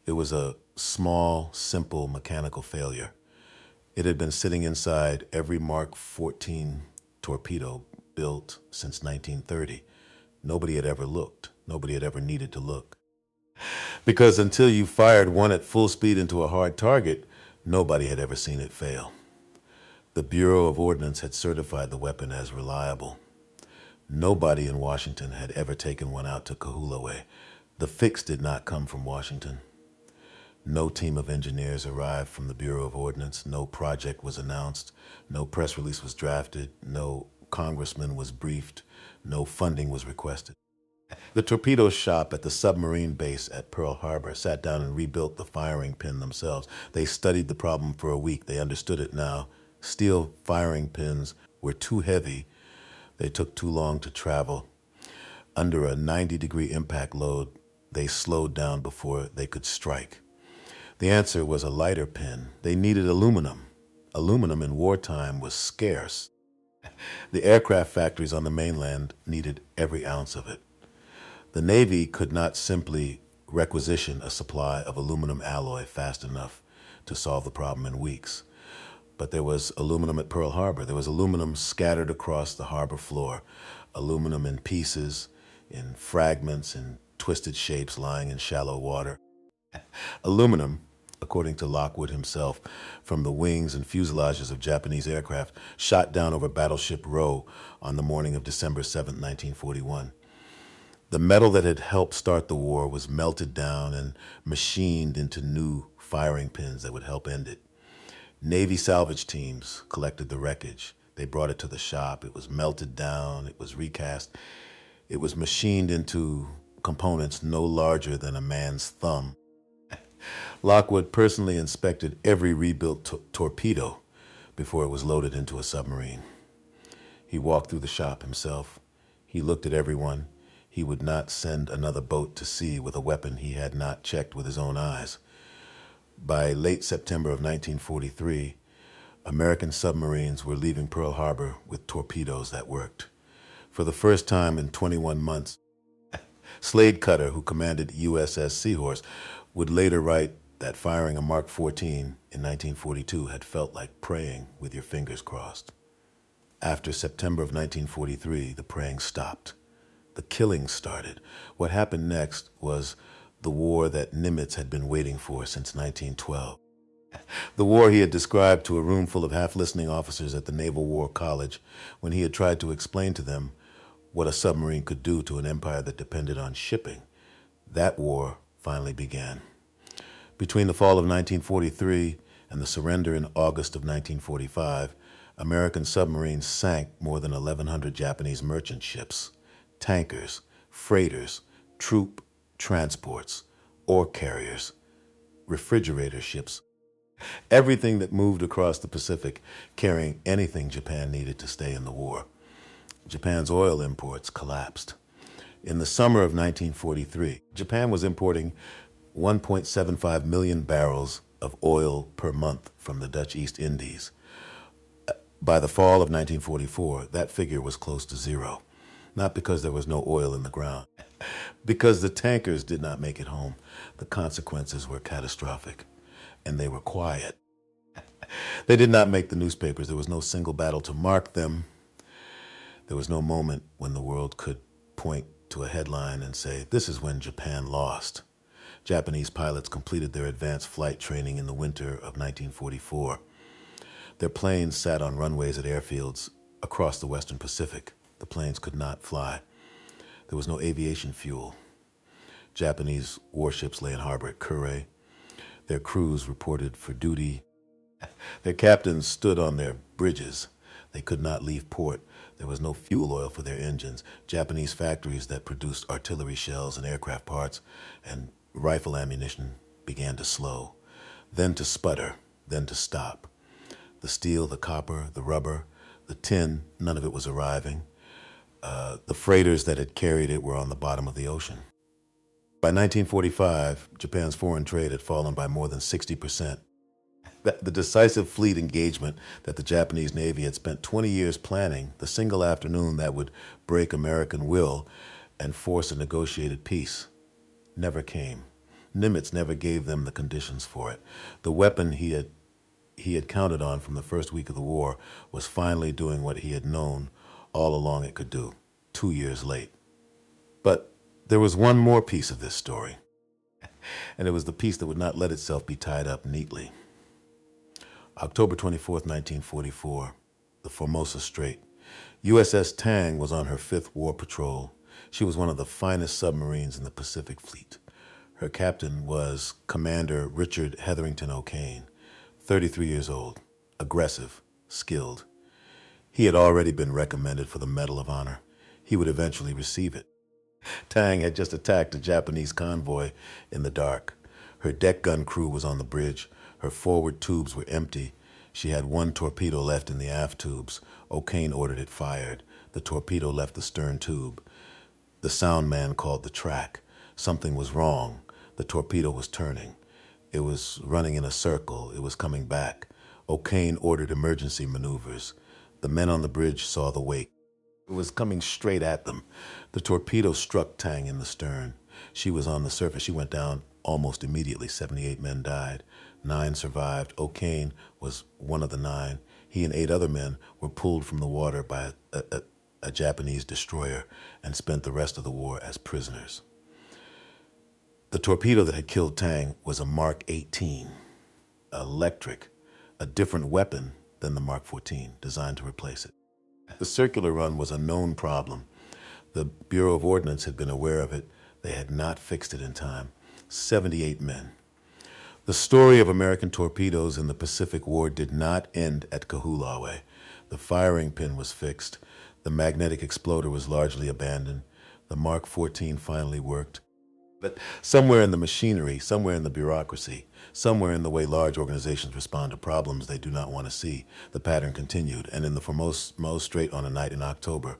It was a small, simple mechanical failure. It had been sitting inside every Mark 14 torpedo built since 1930. Nobody had ever looked. Nobody had ever needed to look. Because until you fired one at full speed into a hard target, nobody had ever seen it fail. The Bureau of Ordnance had certified the weapon as reliable. Nobody in Washington had ever taken one out to Kahoolawe. The fix did not come from Washington. No team of engineers arrived from the Bureau of Ordnance. No project was announced. No press release was drafted. No congressman was briefed. No funding was requested. The torpedo shop at the submarine base at Pearl Harbor sat down and rebuilt the firing pin themselves. They studied the problem for a week. They understood it now. Steel firing pins were too heavy. They took too long to travel. Under a 90-degree impact load, they slowed down before they could strike. The answer was a lighter pin. They needed aluminum. Aluminum in wartime was scarce. The aircraft factories on the mainland needed every ounce of it. The Navy could not simply requisition a supply of aluminum alloy fast enough to solve the problem in weeks. But there was aluminum at Pearl Harbor. There was aluminum scattered across the harbor floor. Aluminum in pieces, in fragments, in twisted shapes lying in shallow water. Aluminum, according to Lockwood himself, from the wings and fuselages of Japanese aircraft shot down over Battleship Row on the morning of December 7, 1941. The metal that had helped start the war was melted down and machined into new firing pins that would help end it. Navy salvage teams collected the wreckage. They brought it to the shop. It was melted down. It was recast. It was machined into components no larger than a man's thumb. Lockwood personally inspected every rebuilt torpedo before it was loaded into a submarine. He walked through the shop himself. He looked at everyone. He would not send another boat to sea with a weapon he had not checked with his own eyes. By late September of 1943, American submarines were leaving Pearl Harbor with torpedoes that worked. For the first time in 21 months, Slade Cutter, who commanded USS Seahorse, would later write that firing a Mark 14 in 1942 had felt like praying with your fingers crossed. After September of 1943, the praying stopped. The killing started. What happened next was the war that Nimitz had been waiting for since 1912. The war he had described to a room full of half-listening officers at the Naval War College when he had tried to explain to them what a submarine could do to an empire that depended on shipping. That war finally began. Between the fall of 1943 and the surrender in August of 1945, American submarines sank more than 1,100 Japanese merchant ships, tankers, freighters, troop transports, ore carriers, refrigerator ships, everything that moved across the Pacific carrying anything Japan needed to stay in the war. Japan's oil imports collapsed. In the summer of 1943, Japan was importing 1.75 million barrels of oil per month from the Dutch East Indies. By the fall of 1944, that figure was close to zero, not because there was no oil in the ground. Because the tankers did not make it home, the consequences were catastrophic, and they were quiet. They did not make the newspapers. There was no single battle to mark them. There was no moment when the world could point to a headline and say, "This is when Japan lost." Japanese pilots completed their advanced flight training in the winter of 1944. Their planes sat on runways at airfields across the Western Pacific. The planes could not fly. There was no aviation fuel. Japanese warships lay in harbor at Kure. Their crews reported for duty. Their captains stood on their bridges. They could not leave port. There was no fuel oil for their engines. Japanese factories that produced artillery shells and aircraft parts and rifle ammunition began to slow, then to sputter, then to stop. The steel, the copper, the rubber, the tin, none of it was arriving. The freighters that had carried it were on the bottom of the ocean. By 1945, Japan's foreign trade had fallen by more than 60%. The decisive fleet engagement that the Japanese Navy had spent 20 years planning, the single afternoon that would break American will and force a negotiated peace, never came. Nimitz never gave them the conditions for it. The weapon he had counted on from the first week of the war was finally doing what he had known all along it could do, 2 years late. But there was one more piece of this story, and it was the piece that would not let itself be tied up neatly. October 24th, 1944, the Formosa Strait. USS Tang was on her 5th war patrol. She was one of the finest submarines in the Pacific Fleet. Her captain was Commander Richard Hetherington O'Kane, 33 years old, aggressive, skilled. He had already been recommended for the Medal of Honor. He would eventually receive it. Tang had just attacked a Japanese convoy in the dark. Her deck gun crew was on the bridge. Her forward tubes were empty. She had one torpedo left in the aft tubes. O'Kane ordered it fired. The torpedo left the stern tube. The sound man called the track. Something was wrong. The torpedo was turning. It was running in a circle. It was coming back. O'Kane ordered emergency maneuvers. The men on the bridge saw the wake. It was coming straight at them. The torpedo struck Tang in the stern. She was on the surface. She went down almost immediately. 78 men died. 9 survived. O'Kane was one of the 9. He and 8 other men were pulled from the water by a Japanese destroyer and spent the rest of the war as prisoners. The torpedo that had killed Tang was a Mark 18, electric, a different weapon than the Mark 14, designed to replace it. The circular run was a known problem. The Bureau of Ordnance had been aware of it. They had not fixed it in time. 78 men. The story of American torpedoes in the Pacific War did not end at Kahoolawe. The firing pin was fixed. The magnetic exploder was largely abandoned. The Mark 14 finally worked. But somewhere in the machinery, somewhere in the bureaucracy, somewhere in the way large organizations respond to problems they do not want to see, the pattern continued. And in the Formosa Strait on a night in October,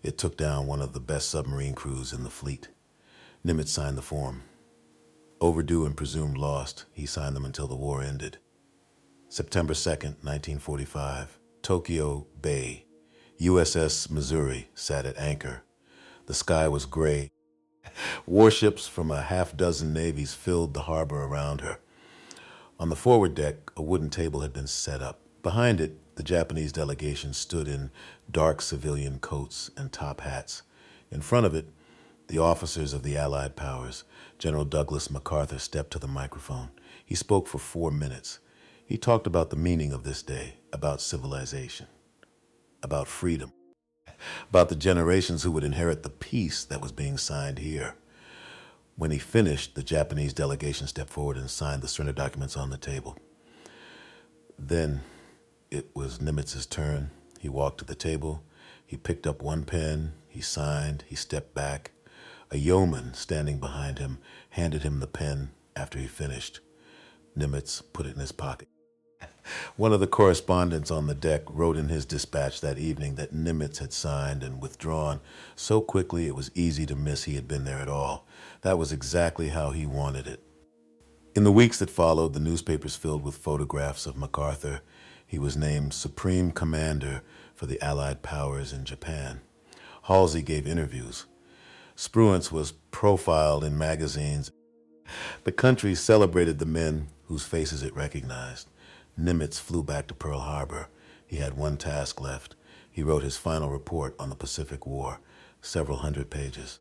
it took down one of the best submarine crews in the fleet. Nimitz signed the form. Overdue and presumed lost. He signed them until the war ended. September 2nd, 1945. Tokyo Bay. USS Missouri sat at anchor. The sky was gray. Warships from a half-dozen navies filled the harbor around her. On the forward deck, a wooden table had been set up. Behind it, the Japanese delegation stood in dark civilian coats and top hats. In front of it, the officers of the Allied powers. General Douglas MacArthur stepped to the microphone. He spoke for 4 minutes. He talked about the meaning of this day, about civilization, about freedom, about the generations who would inherit the peace that was being signed here. When he finished, the Japanese delegation stepped forward and signed the surrender documents on the table. Then it was Nimitz's turn. He walked to the table. He picked up one pen. He signed. He stepped back. A yeoman standing behind him handed him the pen after he finished. Nimitz put it in his pocket. One of the correspondents on the deck wrote in his dispatch that evening that Nimitz had signed and withdrawn so quickly it was easy to miss he had been there at all. That was exactly how he wanted it. In the weeks that followed, the newspapers filled with photographs of MacArthur. He was named Supreme Commander for the Allied powers in Japan. Halsey gave interviews. Spruance was profiled in magazines. The country celebrated the men whose faces it recognized. Nimitz flew back to Pearl Harbor. He had one task left. He wrote his final report on the Pacific War, several hundred pages.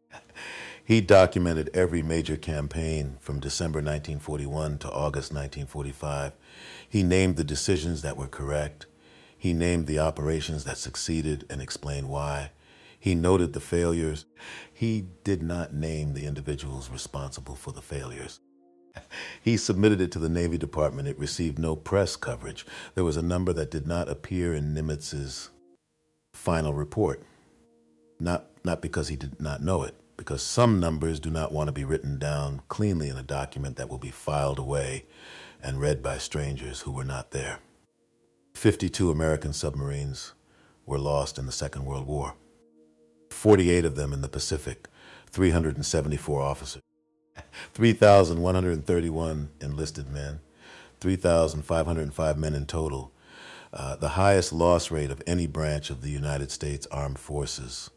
He documented every major campaign from December 1941 to August 1945. He named the decisions that were correct. He named the operations that succeeded and explained why. He noted the failures. He did not name the individuals responsible for the failures. He submitted it to the Navy Department. It received no press coverage. There was a number that did not appear in Nimitz's final report. Not because he did not know it, because some numbers do not want to be written down cleanly in a document that will be filed away and read by strangers who were not there. 52 American submarines were lost in the Second World War. 48 of them in the Pacific, 374 officers. 3,131 enlisted men, 3,505 men in total, the highest loss rate of any branch of the United States Armed Forces.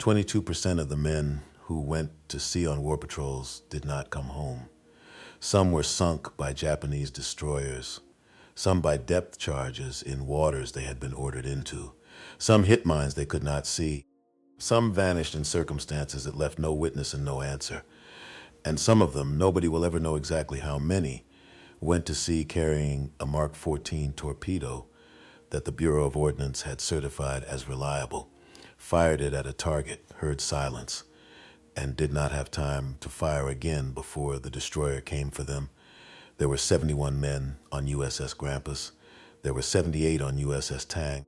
22% of the men who went to sea on war patrols did not come home. Some were sunk by Japanese destroyers, some by depth charges in waters they had been ordered into, some hit mines they could not see, some vanished in circumstances that left no witness and no answer. And some of them, nobody will ever know exactly how many, went to sea carrying a Mark 14 torpedo that the Bureau of Ordnance had certified as reliable, fired it at a target, heard silence, and did not have time to fire again before the destroyer came for them. There were 71 men on USS Grampus. There were 78 on USS Tang.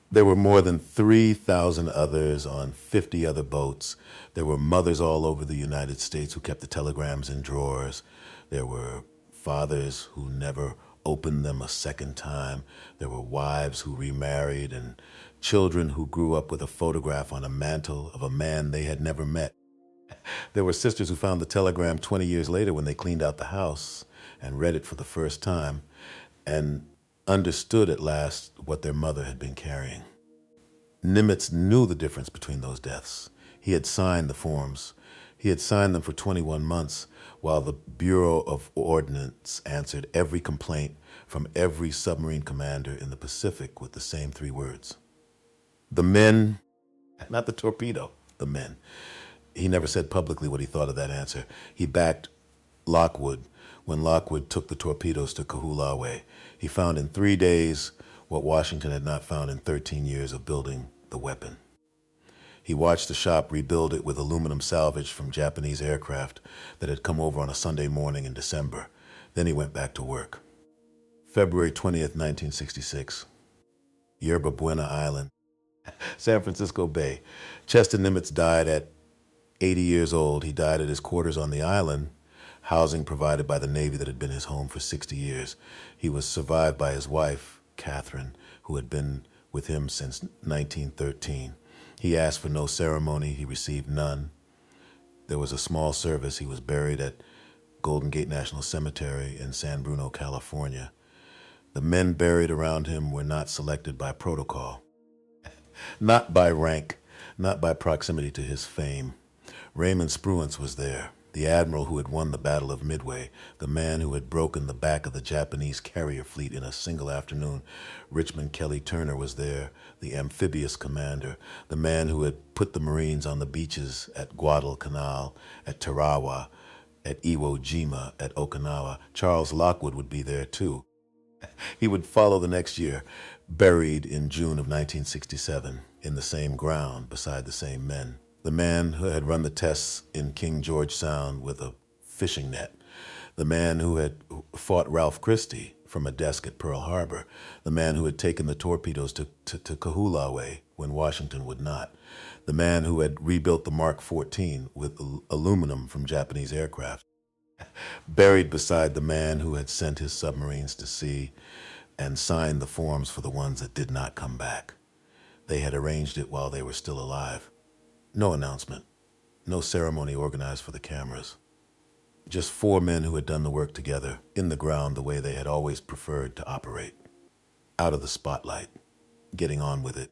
There were more than 3,000 others on 50 other boats. There were mothers all over the United States who kept the telegrams in drawers. There were fathers who never opened them a second time. There were wives who remarried and children who grew up with a photograph on a mantle of a man they had never met. There were sisters who found the telegram 20 years later when they cleaned out the house and read it for the first time and understood at last what their mother had been carrying. Nimitz knew the difference between those deaths. He had signed the forms. He had signed them for 21 months while the Bureau of Ordnance answered every complaint from every submarine commander in the Pacific with the same 3 words. The men, not the torpedo, the men. He never said publicly what he thought of that answer. He backed Lockwood when Lockwood took the torpedoes to Kahoolawe. He found in 3 days what Washington had not found in 13 years of building the weapon. He watched the shop rebuild it with aluminum salvage from Japanese aircraft that had come over on a Sunday morning in December. Then he went back to work. February 20th, 1966. Yerba Buena Island, San Francisco Bay. Chester Nimitz died at 80 years old. He died at his quarters on the island, housing provided by the Navy that had been his home for 60 years. He was survived by his wife, Catherine, who had been with him since 1913. He asked for no ceremony. He received none. There was a small service. He was buried at Golden Gate National Cemetery in San Bruno, California. The men buried around him were not selected by protocol, not by rank, not by proximity to his fame. Raymond Spruance was there, the admiral who had won the Battle of Midway, the man who had broken the back of the Japanese carrier fleet in a single afternoon. Richmond Kelly Turner was there, the amphibious commander, the man who had put the Marines on the beaches at Guadalcanal, at Tarawa, at Iwo Jima, at Okinawa. Charles Lockwood would be there too. He would follow the next year, buried in June of 1967, in the same ground, beside the same men. The man who had run the tests in King George Sound with a fishing net. The man who had fought Ralph Christie from a desk at Pearl Harbor. The man who had taken the torpedoes to Kahoolawe when Washington would not. The man who had rebuilt the Mark 14 with aluminum from Japanese aircraft. Buried beside the man who had sent his submarines to sea and signed the forms for the ones that did not come back. They had arranged it while they were still alive. No announcement, no ceremony organized for the cameras. Just 4 men who had done the work together, in the ground the way they had always preferred to operate. Out of the spotlight, getting on with it.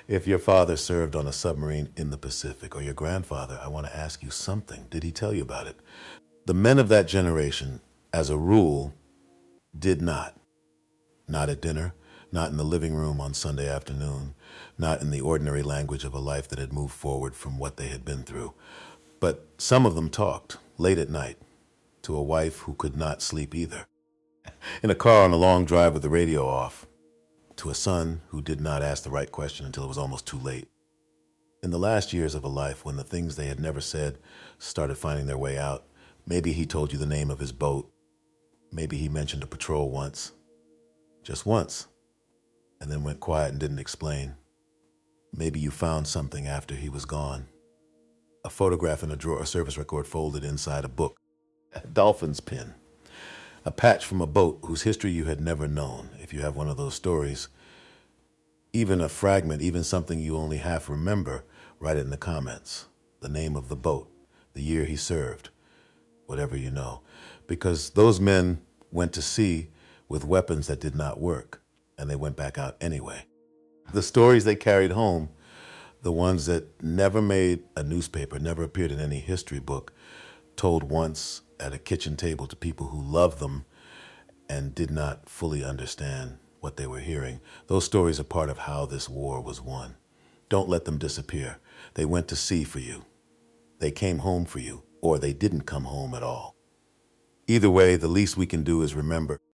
If your father served on a submarine in the Pacific, or your grandfather, I want to ask you something. Did he tell you about it? The men of that generation, as a rule, did not. Not at dinner, not in the living room on Sunday afternoon, not in the ordinary language of a life that had moved forward from what they had been through. But some of them talked, late at night, to a wife who could not sleep either. In a car on a long drive with the radio off, to a son who did not ask the right question until it was almost too late. In the last years of a life, when the things they had never said started finding their way out, maybe he told you the name of his boat. Maybe he mentioned a patrol once. Just once. And then went quiet and didn't explain. Maybe you found something after he was gone. A photograph in a drawer, a service record folded inside a book. A dolphin's pin. A patch from a boat whose history you had never known. If you have one of those stories, even a fragment, even something you only half remember, write it in the comments. The name of the boat, the year he served, whatever you know. Because those men went to sea with weapons that did not work, and they went back out anyway. The stories they carried home, the ones that never made a newspaper, never appeared in any history book, told once at a kitchen table to people who loved them and did not fully understand what they were hearing. Those stories are part of how this war was won. Don't let them disappear. They went to sea for you. They came home for you, or they didn't come home at all. Either way, the least we can do is remember